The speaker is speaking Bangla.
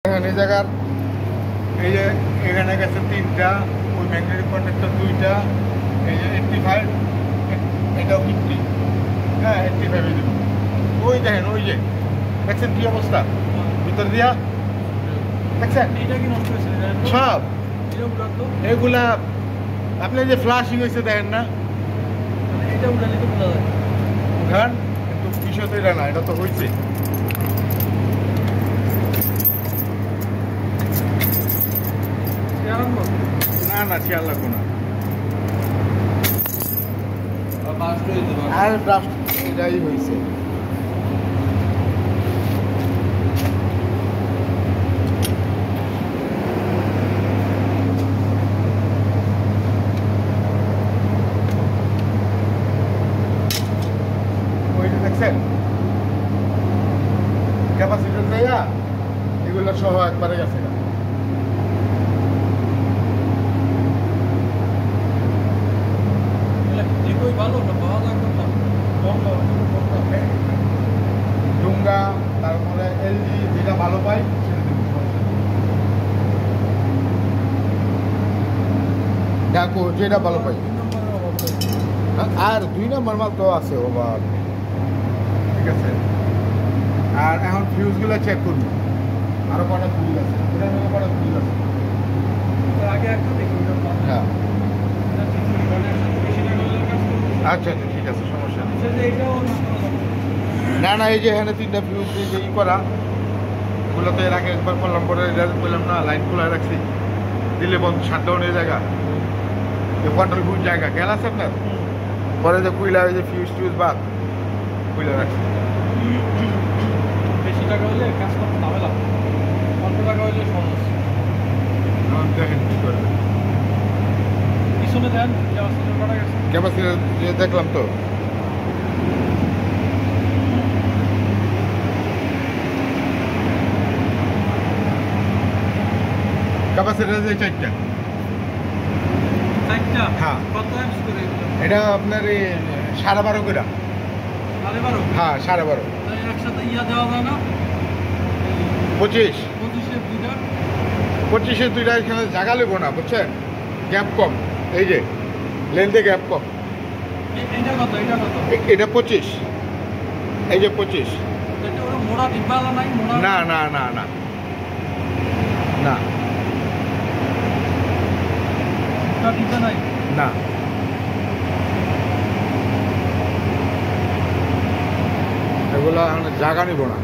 এই জায়গার এই যে এখানে গেছে 3টা, ওই ম্যাগনেটিক কন্ডাক্টর 2টা, এই যে 85, এটাও 50, হ্যাঁ 85 এই দেবো। ওই দেখেন ওই যে দেখছেন কি অবস্থা ভিতর দিয়া দেখছেন সব এগুলা আপনি যে ফ্লাশিং হয়েছে দেখেন না, উঠান কিন্তু বিষয় তো এটা না, এটা তো হয়েছে। না না খেয়াল রাখবো না, আর ব্রাস্ট এটাই হয়েছে। ওইটা দেখছেন ক্যাপাসিটার দেয়া এগুলো সহ একবারে গেছে। ডুঙ্গা তারপরে এলজি যেটা ভালো পাই দেখো যেটা ভালো পাই। আর 2 নম্বর মাল তো আছে ওভার, ঠিক আছে। আর এখন ফিউজগুলো চেক করবো, আরো কটা ফিউজ আছে, কটা ফিউজ আছে। হ্যাঁ আচ্ছা আচ্ছা ঠিক আছে, সমস্যা নেই। না না এই যে এখানে 3টা ফিউজ যে ই করা, ওগুলো তো এর আগে একবার করলাম, পরে বললাম না লাইন খোলা রাখছি, দিলে বন্ধ শাটডাউনের জায়গা, কন্ট্রোল ফুল জায়গা খেয়াল আছে আপনার। পরে যে কুইলা ওই যে ফিউজ টিউজ বাদ কুইলা রাখছি। বেশি টাকা হলে কাজ করতে ঝামেলা, অল্প টাকা হলে সহজ। দেখেন কি করবেন, পিছনে দেন ক্যাপাসিটার দেখলাম তো। ক্যাপাসিটার যে 4টা, হ্যাঁ এটা আপনার এই 12.5 করে। হ্যাঁ 12.5, একসাথে ইয়া দেওয়া যায় না 25, 25-এর 2টা এখানে জায়গা লেবো না বুঝছেন, গ্যাপ কম, এই যে লেন্থে গ্যাপ কম। এটা কত এটা 25, এই যে 25। মোড়া ডিব্বালা নাই? না না না না না ডিব্বা নাই না, এগুলো জায়গা নিব না।